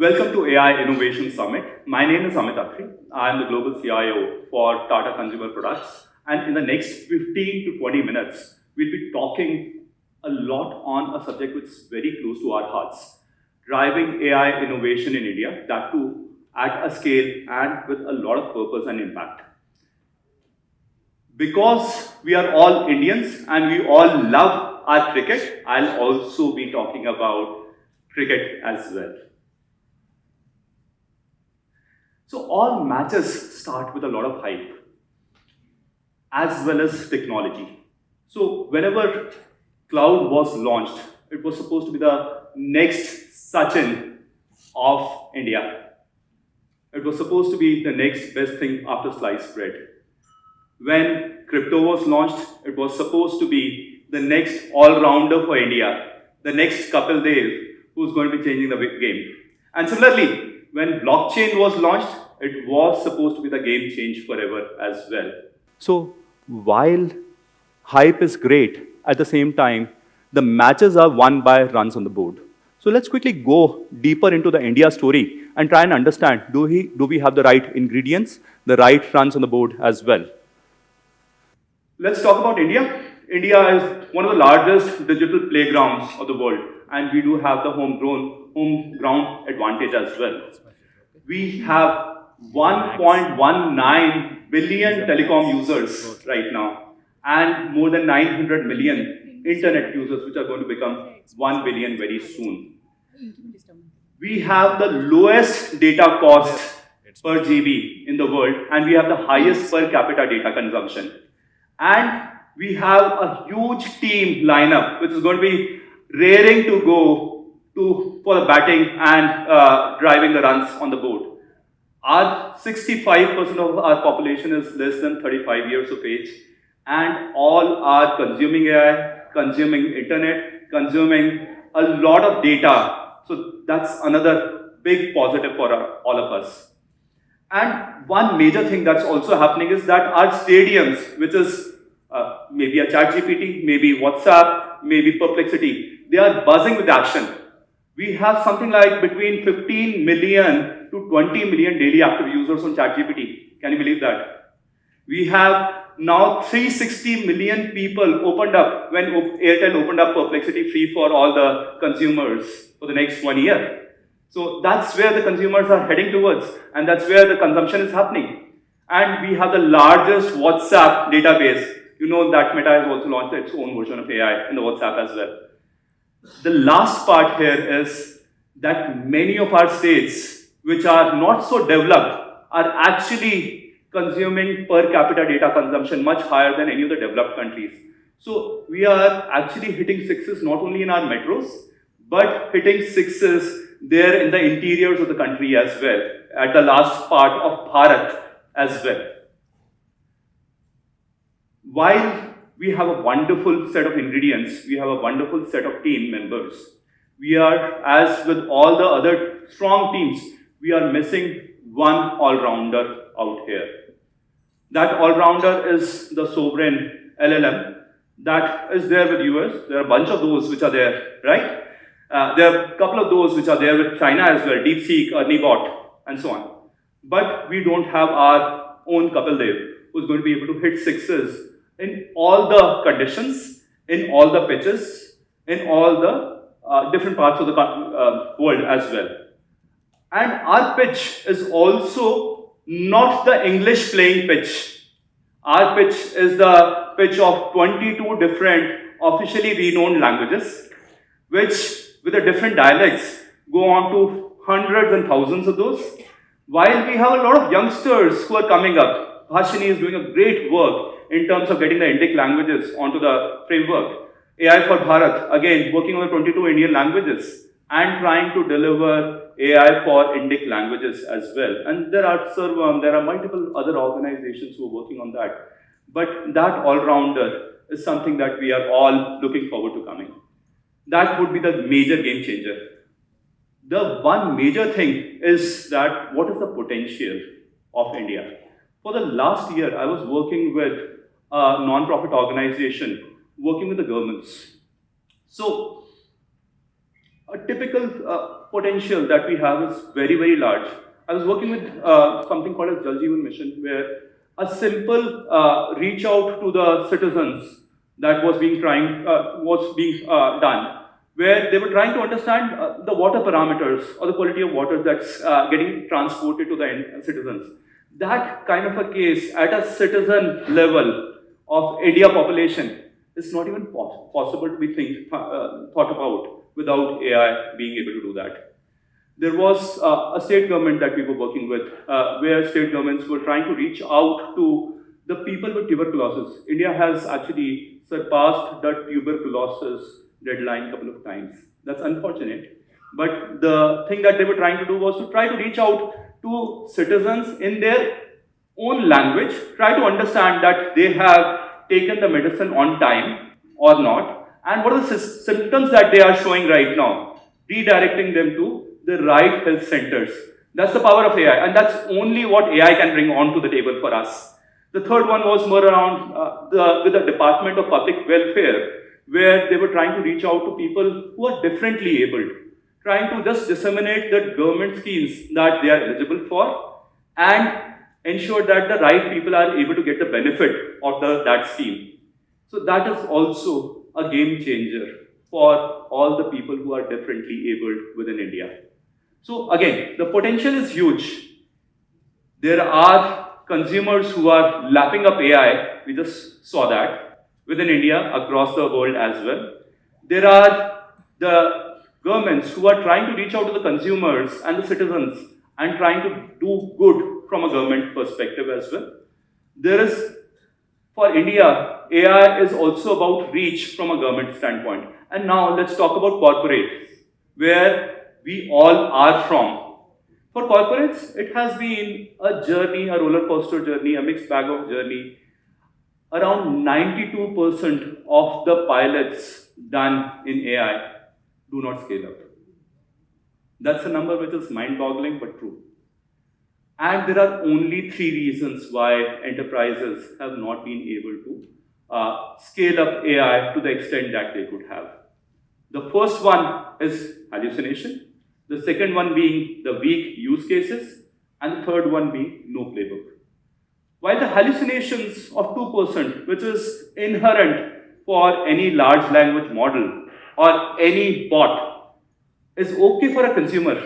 Welcome to AI Innovation Summit. My name is Amit Atri. I am the Global CIO for Tata Consumer Products. And in the next 15 to 20 minutes, we'll be talking a lot on a subject which is very close to our hearts, driving AI innovation in India, that too at a scale and with a lot of purpose and impact. Because we are all Indians and we all love our cricket, I'll also be talking about cricket as well. So all matches start with a lot of hype, as well as technology. So whenever cloud was launched, it was supposed to be the next Sachin of India. It was supposed to be the next best thing after sliced bread. When crypto was launched, it was supposed to be the next all-rounder for India, the next Kapil Dev, who's going to be changing the game. And similarly, when blockchain was launched, it was supposed to be the game change forever as well. So while hype is great, at the same time, the matches are won by runs on the board. So let's quickly go deeper into the India story and try and understand, do we have the right ingredients, the right runs on the board as well? Let's talk about India. India is one of the largest digital playgrounds of the world, and we do have the home ground advantage as well. We have 1.19 billion telecom users right now, and more than 900 million internet users, which are going to become 1 billion very soon. We have the lowest data cost per GB in the world, and we have the highest per capita data consumption. And we have a huge team lineup, which is going to be raring to go for the batting and driving the runs on the board. Our 65% of our population is less than 35 years of age, and all are consuming AI, consuming internet, consuming a lot of data. So that's another big positive for all of us. And one major thing that's also happening is that our stadiums, which is maybe a ChatGPT, maybe WhatsApp, maybe Perplexity, they are buzzing with action. We have something like between 15 million to 20 million daily active users on ChatGPT. Can you believe that? We have now 360 million people opened up when Airtel opened up Perplexity free for all the consumers for the next 1 year. So that's where the consumers are heading towards, and that's where the consumption is happening. And we have the largest WhatsApp database. You know that Meta has also launched its own version of AI in the WhatsApp as well. The last part here is that many of our states, which are not so developed, are actually consuming per capita data consumption much higher than any of the developed countries. So we are actually hitting sixes not only in our metros, but hitting sixes there in the interiors of the country as well, at the last part of Bharat as well. While we have a wonderful set of ingredients, we have a wonderful set of team members. We are, as with all the other strong teams, we are missing one all-rounder out here. That all-rounder is the sovereign LLM that is there with US. There are a bunch of those which are there, right? There are a couple of those which are there with China as well, DeepSeek, Nibot, and so on. But we don't have our own Kapil Dev, who's going to be able to hit sixes in all the conditions, in all the pitches, in all the different parts of the world as well. And our pitch is also not the English playing pitch. Our pitch is the pitch of 22 different officially renowned languages, which with the different dialects go on to hundreds and thousands of those. While we have a lot of youngsters who are coming up, Bhashini is doing a great work in terms of getting the Indic languages onto the framework. AI for Bharat, again, working on the 22 Indian languages and trying to deliver AI for Indic languages as well. And there are there are multiple other organizations who are working on that. But that all-rounder is something that we are all looking forward to coming. That would be the major game changer. The one major thing is that what is the potential of India? For the last year, I was working with a non-profit organization working with the governments. So a typical potential that we have is very, very large. I was working with something called as Jal Jeevan Mission, where a simple reach out to the citizens that was being done, where they were trying to understand the water parameters or the quality of water that's getting transported to the citizens. That kind of a case at a citizen level of India population is not even possible to be thought about without AI being able to do that. There was a state government that we were working with, where state governments were trying to reach out to the people with tuberculosis. India has actually surpassed the tuberculosis deadline a couple of times. That's unfortunate. But the thing that they were trying to do was to try to reach out to citizens in their own language, try to understand that they have taken the medicine on time or not, and what are the symptoms that they are showing right now, redirecting them to the right health centers. That's the power of AI, and that's only what AI can bring onto the table for us. The third one was more around with the Department of Public Welfare, where they were trying to reach out to people who are differently abled, trying to just disseminate the government schemes that they are eligible for and ensure that the right people are able to get the benefit of that scheme. So that is also a game changer for all the people who are differently abled within India. So again, the potential is huge. There are consumers who are lapping up AI. We just saw that within India, across the world as well. There are the governments who are trying to reach out to the consumers and the citizens and trying to do good from a government perspective as well. There is, for India, AI is also about reach from a government standpoint. And now let's talk about corporates, where we all are from. For corporates, it has been a journey, a roller coaster journey, a mixed bag of journey. Around 92% of the pilots done in AI do not scale up. That's a number which is mind-boggling but true. And there are only 3 reasons why enterprises have not been able to scale up AI to the extent that they could have. The first one is hallucination, the second one being the weak use cases, and the third one being no playbook. While the hallucinations of 2%, which is inherent for any large language model or any bot, is okay for a consumer,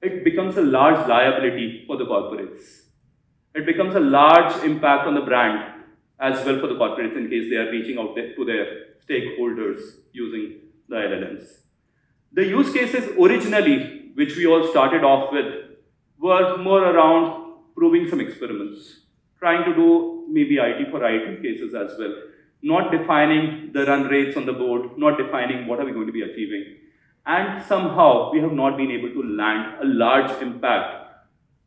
it becomes a large liability for the corporates. It becomes a large impact on the brand as well for the corporates in case they are reaching out to their stakeholders using the LLMs. The use cases originally, which we all started off with, were more around proving some experiments, trying to do maybe IT for IT cases as well, not defining the run rates on the board, not defining what are we going to be achieving. And somehow we have not been able to land a large impact.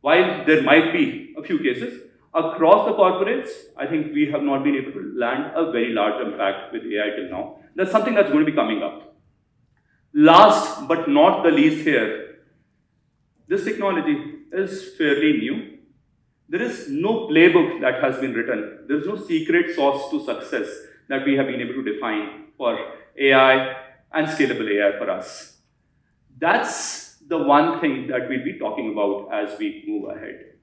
While there might be a few cases, across the corporates, I think we have not been able to land a very large impact with AI till now. That's something that's going to be coming up. Last but not the least here, this technology is fairly new. There is no playbook that has been written. There is no secret sauce to success that we have been able to define for AI and scalable AI for us. That's the one thing that we'll be talking about as we move ahead.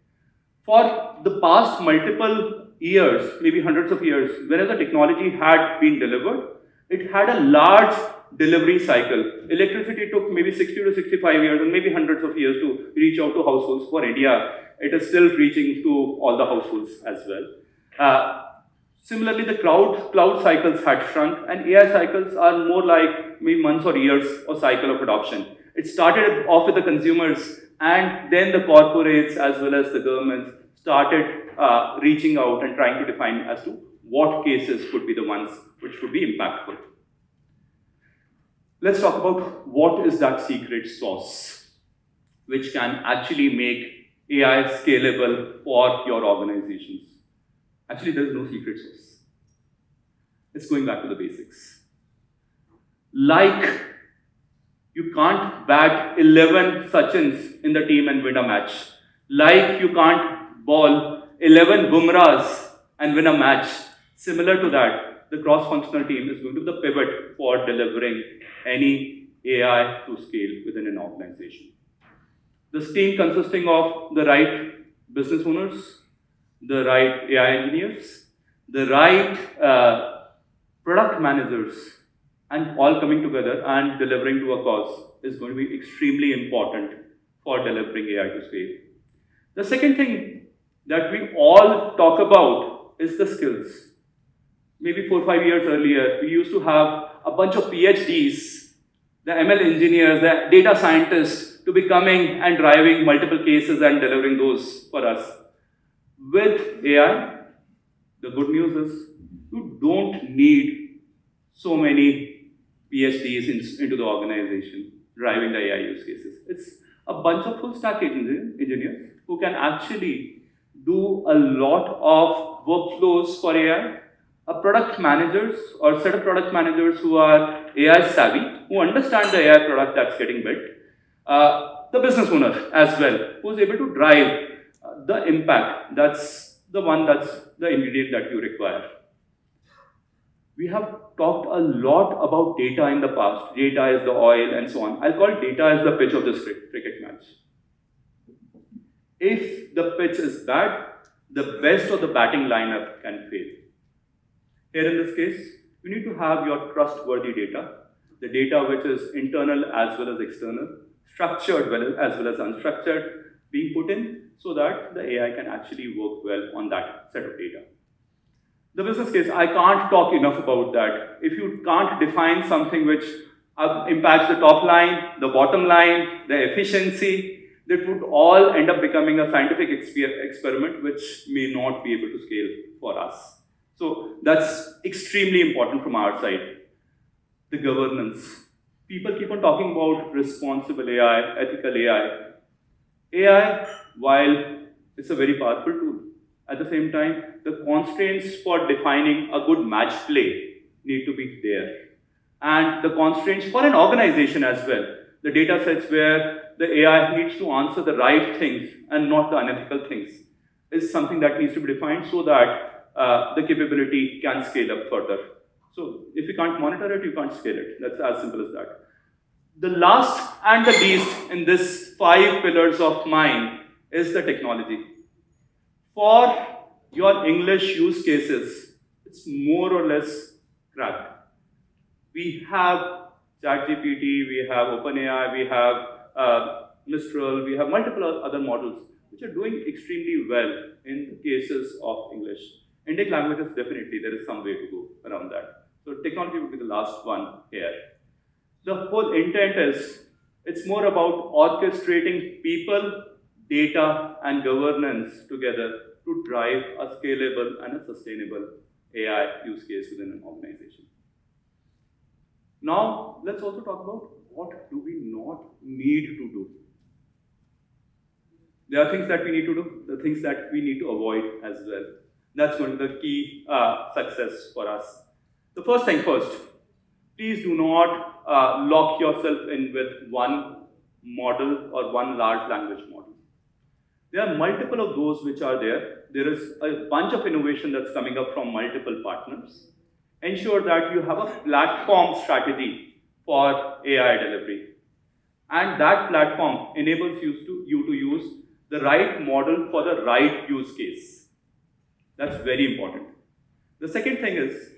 For the past multiple years, maybe hundreds of years, whenever the technology had been delivered, it had a large delivery cycle. Electricity took maybe 60 to 65 years and maybe hundreds of years to reach out to households. For India, it is still reaching to all the households as well. Similarly, the cloud cycles had shrunk, and AI cycles are more like maybe months or years of cycle of adoption. It started off with the consumers, and then the corporates as well as the governments started reaching out and trying to define as to what cases could be the ones which would be impactful. Let's talk about what is that secret sauce which can actually make AI scalable for your organizations. Actually, there is no secret sauce. It's going back to the basics. Like, you can't bat 11 Sachins in the team and win a match. Like, you can't ball 11 Bumrahs and win a match. Similar to that, the cross-functional team is going to be the pivot for delivering any AI to scale within an organization. This team consisting of the right business owners, the right AI engineers, the right product managers, and all coming together and delivering to a cause is going to be extremely important for delivering AI to scale. The second thing that we all talk about is the skills. Maybe 4 or 5 years earlier, we used to have a bunch of PhDs, the ML engineers, the data scientists to be coming and driving multiple cases and delivering those for us. With AI, the good news is you don't need so many PhDs into the organization driving the AI use cases. It's a bunch of full stack engineers who can actually do a lot of workflows for AI, a product managers or set of product managers who are AI savvy, who understand the AI product that's getting built, the business owner as well, who's able to drive the impact. That's the ingredient that you require. We have talked a lot about data in the past. Data is the oil and so on. I'll call data as the pitch of this cricket match. If the pitch is bad, the best of the batting lineup can fail. Here in this case, you need to have your trustworthy data, the data which is internal as well as external, structured as well as unstructured, being put in so that the AI can actually work well on that set of data. The business case, I can't talk enough about that. If you can't define something which impacts the top line, the bottom line, the efficiency, that would all end up becoming a scientific experiment which may not be able to scale for us. So that's extremely important from our side. The governance. People keep on talking about responsible AI, ethical AI. AI, while it's a very powerful tool, at the same time, the constraints for defining a good match play need to be there. And the constraints for an organization as well. The data sets where the AI needs to answer the right things and not the unethical things is something that needs to be defined so that the capability can scale up further. So if you can't monitor it, you can't scale it. That's as simple as that. The last and the least in this 5 pillars of mine is the technology. For your English use cases, it's more or less cracked. We have ChatGPT, we have OpenAI, we have Mistral, we have multiple other models which are doing extremely well in the cases of English. Indic languages, definitely, there is some way to go around that. So technology would be the last one here. The whole intent is, it's more about orchestrating people, data, and governance together to drive a scalable and a sustainable AI use case within an organization. Now, let's also talk about what do we not need to do. There are things that we need to do, the things that we need to avoid as well. That's going to be the key success for us. The first thing first, please do not lock yourself in with one model or one large language model. There are multiple of those which are there. There is a bunch of innovation that's coming up from multiple partners. Ensure that you have a platform strategy for AI delivery. And that platform enables you to use the right model for the right use case. That's very important. The second thing is,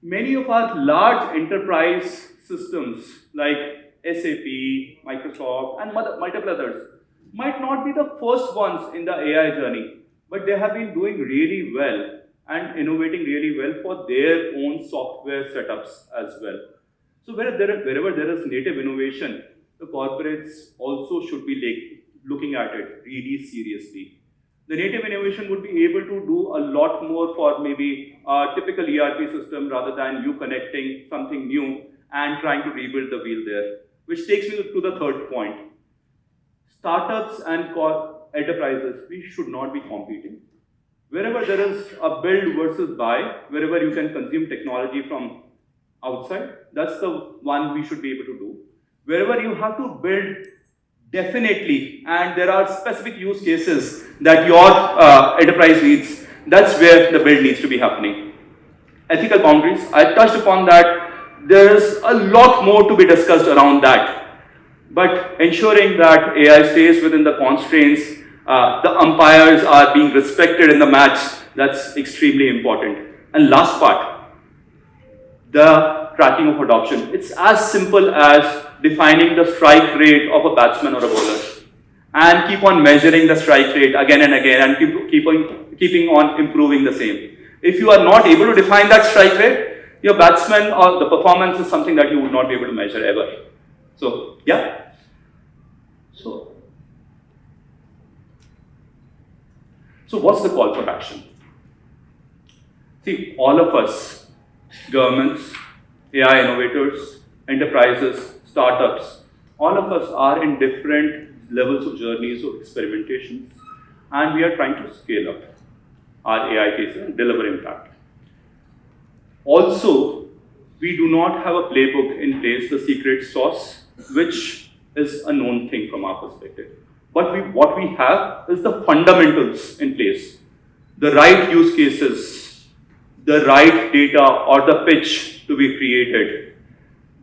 many of our large enterprise systems like SAP, Microsoft, and multiple others might not be the first ones in the AI journey, but they have been doing really well and innovating really well for their own software setups as well. So wherever there is native innovation, the corporates also should be looking at it really seriously. The native innovation would be able to do a lot more for maybe a typical ERP system rather than you connecting something new and trying to rebuild the wheel there. Which takes me to the third point. Startups and enterprises, we should not be competing. Wherever there is a build versus buy, wherever you can consume technology from outside, that's the one we should be able to do. Wherever you have to build, definitely, and there are specific use cases that your enterprise needs, that's where the build needs to be happening. Ethical boundaries, I touched upon that. There's a lot more to be discussed around that. But ensuring that AI stays within the constraints, the umpires are being respected in the match, that's extremely important. And last part, the tracking of adoption. It's as simple as defining the strike rate of a batsman or a bowler and keep on measuring the strike rate again and again and keeping on improving the same. If you are not able to define that strike rate, your batsman or the performance is something that you would not be able to measure ever. So, yeah. So what's the call for action? See, all of us, governments, AI innovators, enterprises, startups, all of us are in different levels of journeys of experimentation, and we are trying to scale up our AI cases and deliver impact. Also, we do not have a playbook in place, the secret sauce, which is a known thing from our perspective. But what we have is the fundamentals in place, the right use cases, the right data or the pitch to be created,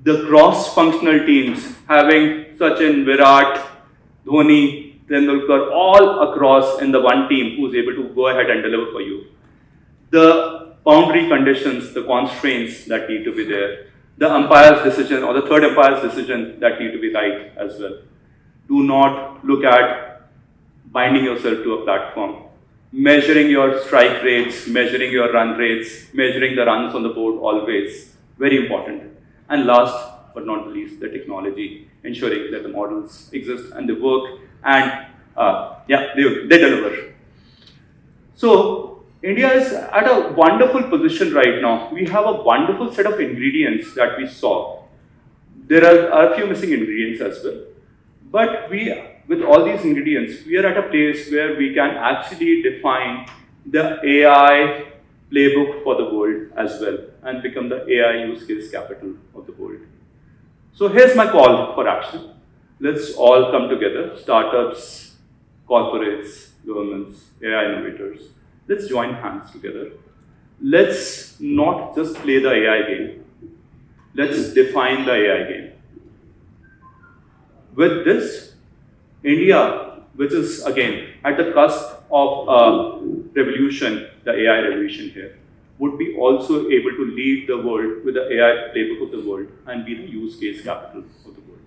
the cross-functional teams having Sachin, Virat, Dhoni, Tendulkar all across in the one team who's able to go ahead and deliver for you. The boundary conditions, the constraints that need to be there, the umpire's decision or the third umpire's decision that need to be right as well. Do not look at binding yourself to a platform. Measuring your strike rates, measuring your run rates, measuring the runs on the board always, very important. And last but not least, the technology, ensuring that the models exist and they work and they deliver. So India is at a wonderful position right now. We have a wonderful set of ingredients that we saw. There are a few missing ingredients as well. But with all these ingredients, we are at a place where we can actually define the AI playbook for the world as well and become the AI use case capital of the world. So here's my call for action. Let's all come together, startups, corporates, governments, AI innovators. Let's join hands together. Let's not just play the AI game. Let's define the AI game. With this, India, which is again at the cusp of a revolution, the AI revolution here, would be also able to lead the world with the AI playbook of the world and be the use case capital of the world.